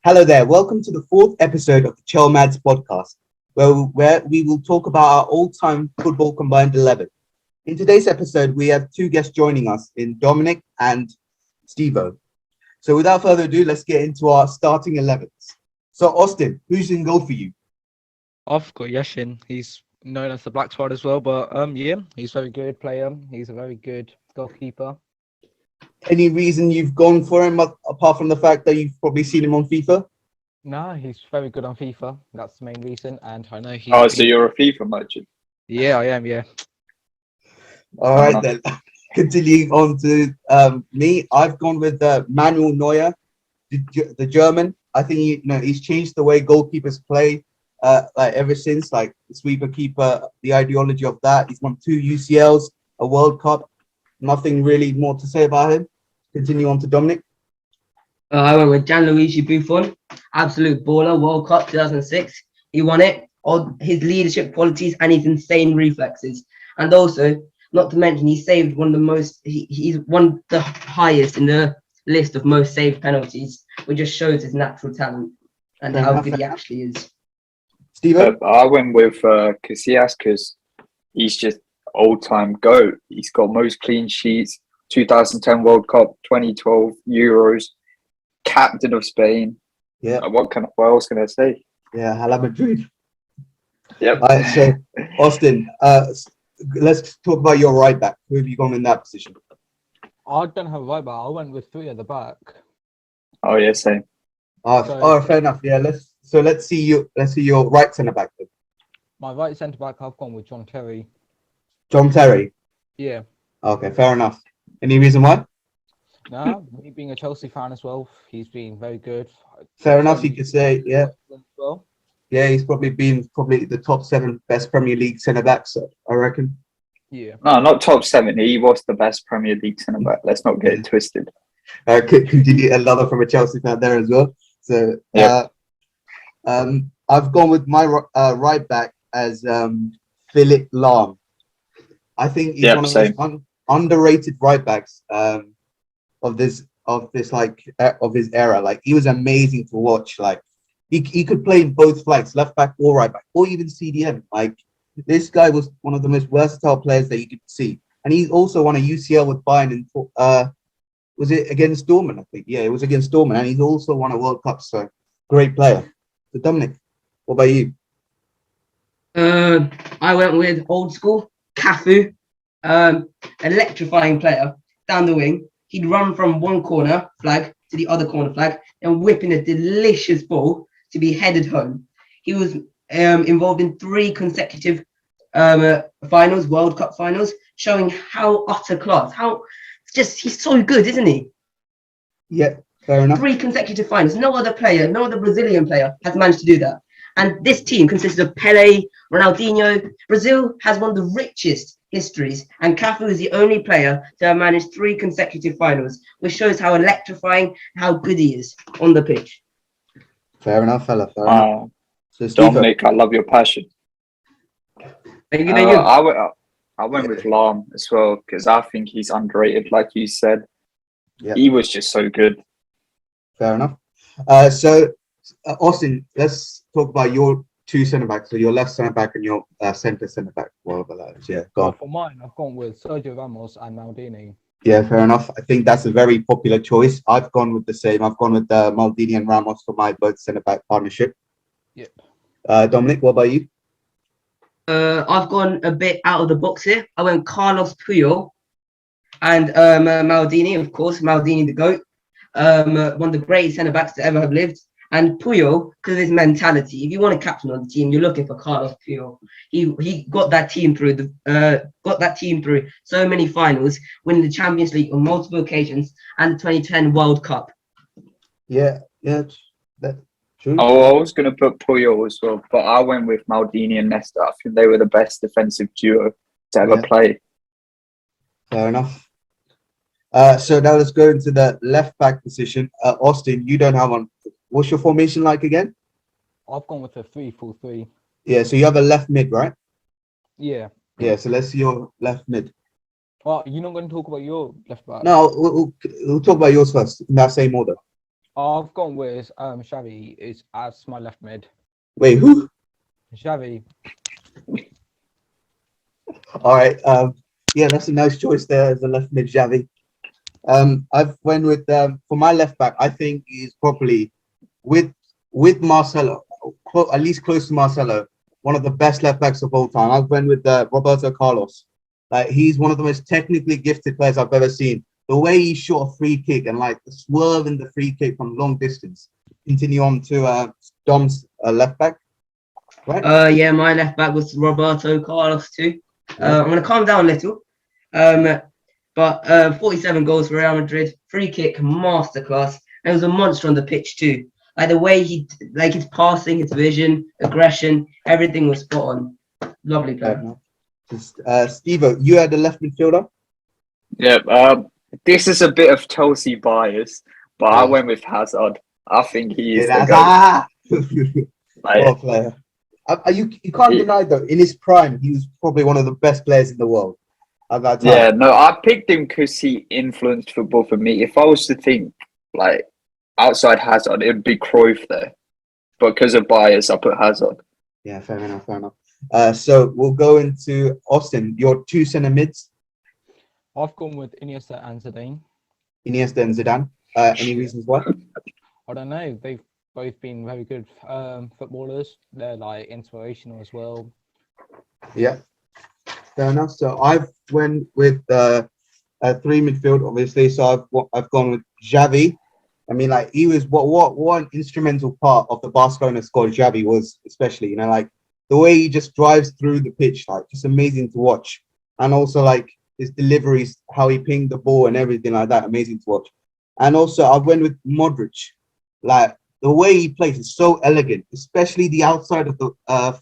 Hello there. Welcome to the fourth episode of the Chelmads podcast, where we will talk about our all-time football combined 11. In today's episode, we have two guests joining us in Dominic and Stevo. So without further ado, let's get into our starting 11s. So Austin, who's in goal for you? I've got Yashin. He's known as the Black Spot as well, but yeah, he's a very good player. He's a very good goalkeeper. Any reason you've gone for him apart from the fact that you've probably seen him on FIFA? No, he's very good on FIFA. That's the main reason, and I know he's. Oh, so you're a FIFA merchant? Yeah, I am. Yeah. All right then. Continuing on to me, I've gone with Manuel Neuer, the German. I think he's changed the way goalkeepers play. Like ever since, like the sweeper keeper, the ideology of that. He's won 2 UCLs, a World Cup. Nothing really more to say about him. Continue on to Dominic. I went with Gianluigi Buffon, absolute baller, World Cup 2006. He won it. All his leadership qualities and his insane reflexes, and also, not to mention, he saved one of the most. He's won the highest in the list of most saved penalties, which just shows his natural talent and how good he actually is. Steven? I went with Casillas because he's just all-time GOAT. He's got most clean sheets, 2010 World Cup, 2012 Euros, captain of Spain. Yeah. What else can I say? Yeah, Hala Madrid. Yep. All right, so Austin, let's talk about your right back. Who have you gone in that position? I don't have a right back. I went with 3 at the back. Oh yeah, same. Fair enough. Yeah, let's see your right centre back then. My right centre back, I've gone with John Terry. John Terry. Yeah. Okay, fair enough. Any reason why? Nah, me being a Chelsea fan as well, he's been very good. Fair enough, you could say, yeah. As well. Yeah, he's probably been the top 7 best Premier League centre backs, I reckon. Yeah. No, not top 7. He was the best Premier League centre back. Let's not get it twisted. Continue another from a Chelsea fan there as well. So, I've gone with my right back as Philip Lahm. I think he's one of the most underrated right backs of his era. Like, he was amazing to watch. Like, he could play in both flanks, left back or right back, or even CDM. Like, this guy was one of the most versatile players that you could see, and he's also won a UCL with Bayern. And was it against Dortmund? I think. Yeah, it was against Dortmund, and he's also won a World Cup. So, great player. So, Dominic, what about you? I went with old school Cafu, electrifying player down the wing. He'd run from one corner flag to the other corner flag and whipping a delicious ball to be headed home. He was involved in 3 consecutive finals, World Cup finals, showing how utter class, he's so good, isn't he? Yeah, fair enough. 3 consecutive finals. No other Brazilian player has managed to do that. And this team consists of Pele, Ronaldinho. Brazil has one of the richest histories, and Cafu is the only player to have managed 3 consecutive finals, which shows how electrifying, how good he is on the pitch. Fair enough, fella. Fair enough. So, Dominic, I love your passion. Thank you. I went with Lahm as well because I think he's underrated, like you said. Yeah. He was just so good. Fair enough. Austin, let's talk about your 2 centre backs. So your left centre back and your centre back. Whatever that is. Yeah, go on. For mine, I've gone with Sergio Ramos and Maldini. Yeah, fair enough. I think that's a very popular choice. I've gone with the same. I've gone with Maldini and Ramos for my both centre back partnership. Yep. Dominic, what about you? I've gone a bit out of the box here. I went Carlos Puyol and Maldini, of course. Maldini, the GOAT. One of the greatest centre backs to ever have lived. And Puyol, because of his mentality, if you want a captain on the team, you're looking for Carlos Puyol. He got that team through so many finals, winning the Champions League on multiple occasions and the 2010 World Cup. Yeah, that's true. Oh, I was going to put Puyol as well, but I went with Maldini and Nesta. I think they were the best defensive duo to ever play. Fair enough. So now let's go into the left back position. Austin, you don't have one. What's your formation like again? I've gone with a 3-4-3. Yeah, so you have a left mid, right? Yeah. Yeah, so let's see your left mid. Well, you're not going to talk about your left back? No, we'll talk about yours first in that same order. I've gone with Xavi is as my left mid. Wait, who? Xavi. All right. Yeah, that's a nice choice there as a left mid, Xavi. I've went with for my left back. I think he's probably with Marcelo, at least close to Marcelo, one of the best left backs of all time. I've went with Roberto Carlos. Like he's one of the most technically gifted players I've ever seen. The way he shot a free kick and like the swerve in the free kick from long distance. Continue on to Dom's left back, right? Yeah, my left back was Roberto Carlos too. Yeah. I'm gonna calm down a little. But 47 goals for Real Madrid, free kick masterclass. And it was a monster on the pitch too. Like the way like his passing, his vision, aggression, everything was spot on. Lovely player. Steve, you had the left midfielder. Yeah. This is a bit of Chelsea bias, but I went with Hazard. I think he is the GOAT. What a player. You can't deny though, in his prime, he was probably one of the best players in the world at that time. Yeah, no, I picked him because he influenced football for me. If I was to think like outside Hazard, it would be Cruyff there. But because of bias, I put Hazard. Yeah, fair enough. So we'll go into Austin, your two centre mids. I've gone with Iniesta and Zidane. Iniesta and Zidane. Any reasons why? I don't know. They've both been very good footballers. They're like inspirational as well. Yeah, fair enough. So I've went with three midfield, obviously. So I've gone with Xavi. I mean, like he was what one instrumental part of the Barcelona squad. Xavi was, especially, like the way he just drives through the pitch, like just amazing to watch, and also like his deliveries, how he pinged the ball and everything like that, amazing to watch. And also I went with Modric, like the way he plays is so elegant, especially the outside of the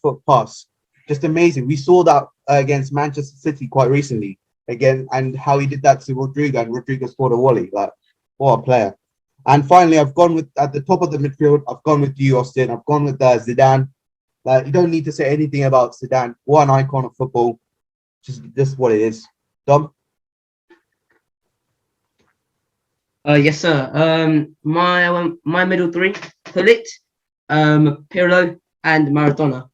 foot pass, just amazing. We saw that against Manchester City quite recently again, and how he did that to Rodrigo, and Rodrigo scored a volley. Like what a player! And finally, I've gone with at the top of the midfield. I've gone with you, Austin. I've gone with Zidane. Like you don't need to say anything about Zidane. What an icon of football. Just what it is. Dom? Yes, sir. My middle three: Gullit, Pirlo, and Maradona.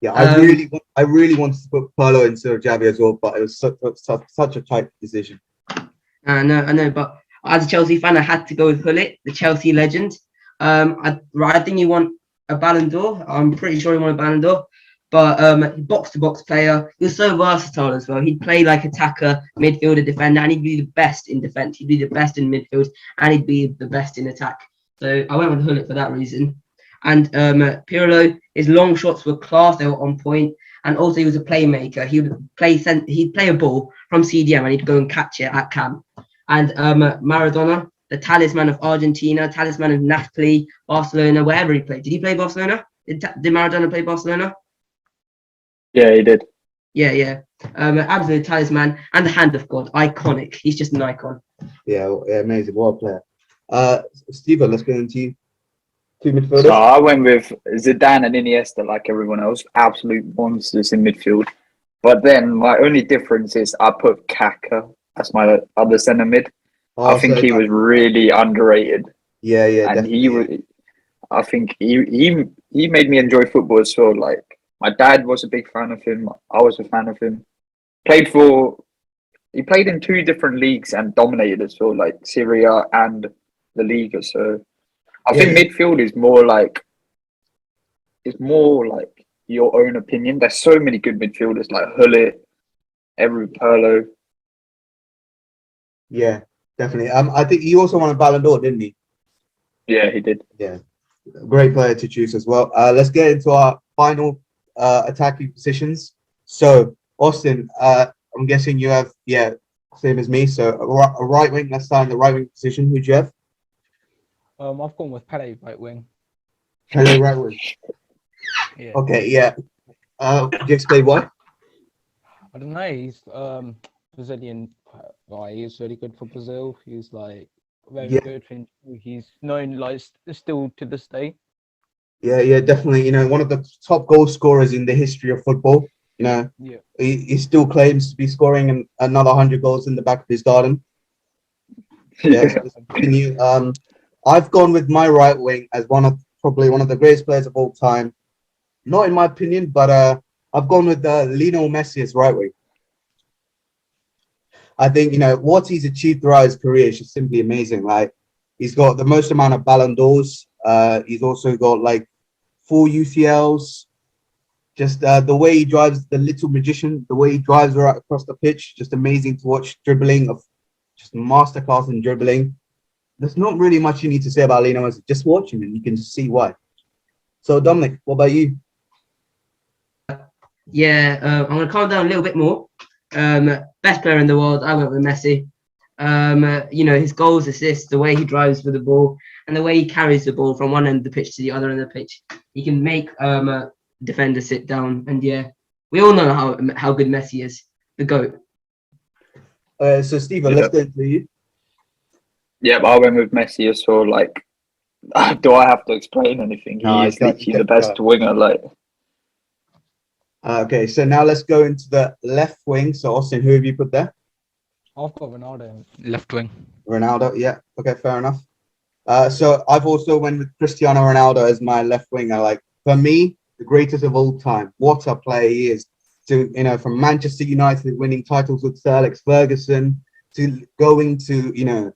Yeah, I really wanted to put Pirlo into Xavi as well, but it was such a tight decision. I know, but as a Chelsea fan, I had to go with Gullit, the Chelsea legend. I think he won a Ballon d'Or. I'm pretty sure he won a Ballon d'Or. But box-to-box player, he was so versatile as well. He'd play like attacker, midfielder, defender, and he'd be the best in defense. He'd be the best in midfield, and he'd be the best in attack. So I went with Gullit for that reason. And Pirlo, his long shots were class. They were on point, and also he was a playmaker. He'd play a ball from CDM, and he'd go and catch it at camp. And Maradona, the talisman of Argentina, talisman of Napoli, Barcelona, wherever he played. Did he play Barcelona? Did Maradona play Barcelona? Yeah, he did. Yeah. Absolute talisman and the hand of God. Iconic. He's just an icon. Yeah, amazing. What a player. Steve, let's go into you. Two midfielders. So I went with Zidane and Iniesta like everyone else. Absolute monsters in midfield. But then my only difference is I put Kaka as my other centre mid. I think he was really underrated. Yeah, and he was. I think he made me enjoy football as well. Like my dad was a big fan of him. I was a fan of him. He played in two different leagues and dominated as well, like Serie A and the Liga. So I think midfield is more like your own opinion. There's so many good midfielders like Gullit, Pirlo. Yeah, definitely. I think he also won a Ballon d'Or, didn't he? Yeah, he did. Yeah, great player to choose as well. Let's get into our final attacking positions. So, Austin, I'm guessing you have same as me. So a right wing. Let's start in the right wing position. Who'd you have? I've gone with Pele right wing. Pele right wing. Yeah. Okay. Yeah. Could you explain why? I don't know. He's Brazilian guy. He's really good for Brazil. He's like very good. He's known like still to this day. Yeah, definitely. One of the top goal scorers in the history of football. He still claims to be scoring another 100 goals in the back of his garden. Yeah. Continue. I've gone with my right wing as probably one of the greatest players of all time. Not in my opinion, but I've gone with Lionel Messi as right wing. I think, what he's achieved throughout his career is just simply amazing. Like, he's got the most amount of Ballon d'Ors. He's also got like 4 UCLs. Just the way he drives, the little magician, the way he drives right across the pitch, just amazing to watch. Dribbling, of just masterclass in dribbling. There's not really much you need to say about Lionel Messi. Just watch him and you can just see why. So, Dominic, what about you? Yeah, I'm going to calm down a little bit more. Best player in the world, I went with Messi. His goals, assists, the way he drives with the ball, and the way he carries the ball from one end of the pitch to the other end of the pitch. He can make defenders sit down, and yeah, we all know how good Messi is, the GOAT. So, Stephen, let's go into you. Yep, I went with Messi as well. Like, do I have to explain anything? He is literally the best winger. Like, okay, so now let's go into the left wing. So, Austin, who have you put there? I've got Ronaldo left wing. Ronaldo, yeah. Okay, fair enough. So I've also went with Cristiano Ronaldo as my left winger. Like, for me, the greatest of all time. What a player he is. From Manchester United winning titles with Sir Alex Ferguson to going to,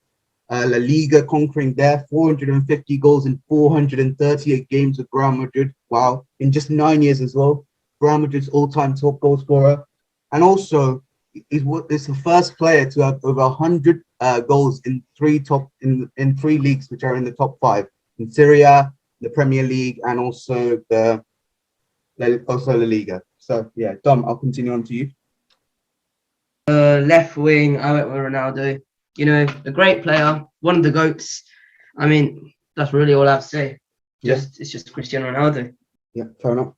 La Liga, conquering there, 450 goals in 438 games with Real Madrid. Wow. In just 9 years as well. Real Madrid's all-time top goal scorer. And also, is the first player to have over 100 goals in three leagues, which are in the top 5 in Serie A, the Premier League, and also La Liga. So yeah, Dom, I'll continue on to you. Left wing, I went with Ronaldo. A great player, one of the GOATs. I mean, that's really all I have to say. It's just Cristiano Ronaldo. Yeah, fair enough.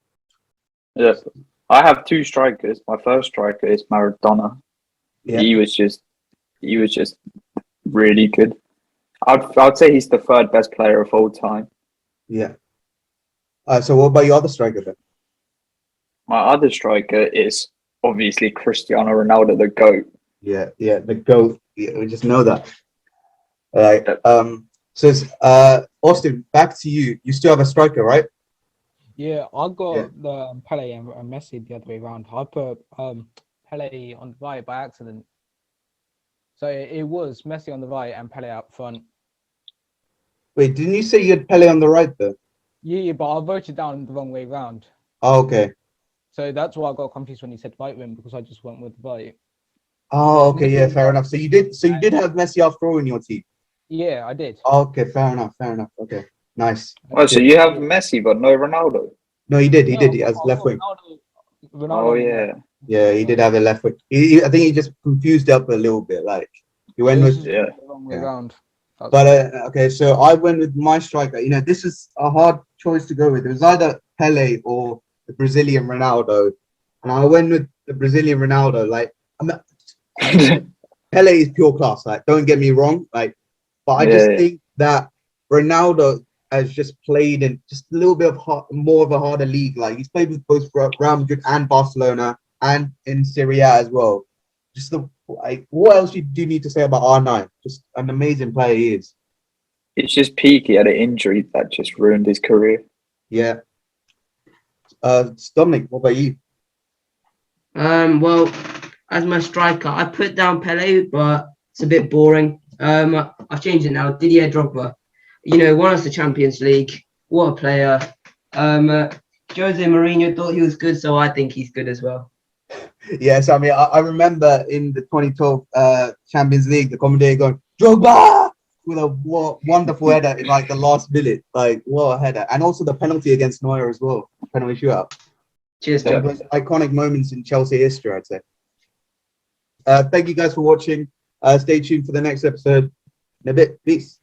Yes, I have 2 strikers. My first striker is Maradona. Yeah. He was just really good. I'd say he's the 3rd best player of all time. Yeah. So what about your other striker then? My other striker is obviously Cristiano Ronaldo, the GOAT. Yeah, the GOAT. Yeah, we just know that. All right. So Austin, back to you. You still have a striker, right? Yeah, I got the Pele and Messi the other way around. I put Pele on the right by accident. So it was Messi on the right and Pele up front. Wait, didn't you say you had Pele on the right though? Yeah, but I voted down the wrong way round. Oh, okay. So that's why I got confused when he said right wing, because I just went with right. Oh, okay, yeah, fair enough. So you did have Messi after all in your team? Yeah, I did. Okay, fair enough. Okay, nice. Oh, so you have Messi but no Ronaldo? No, he did. He has left wing. Ronaldo, oh yeah. Yeah, he did have a left wing. I think he just confused up a little bit. Like he went with the wrong way around. But okay, so I went with my striker. This is a hard choice to go with. It was either Pele or the Brazilian Ronaldo, and I went with the Brazilian Ronaldo. Like, Pele is pure class. Like, don't get me wrong. Like, but I just think that Ronaldo has just played in just a little bit of more of a harder league. Like, he's played with both Real Madrid and Barcelona, and in Serie A as well. Just what else do you need to say about R9? Just an amazing player he is. It's just peak. He had an injury that just ruined his career. Yeah. Dominic, what about you? Well, as my striker, I put down Pele, but it's a bit boring. I've changed it now. Didier Drogba. Won us the Champions League. What a player. Jose Mourinho thought he was good, so I think he's good as well. Yes, I mean, I remember in the 2012 Champions League, the commentator going, Drogba! With a wonderful header in like the last minute. Like, what a header. And also the penalty against Neuer as well. Penalty shootout. Cheers, One of those iconic moments in Chelsea history, I'd say. Thank you guys for watching. Stay tuned for the next episode. In a bit. Peace.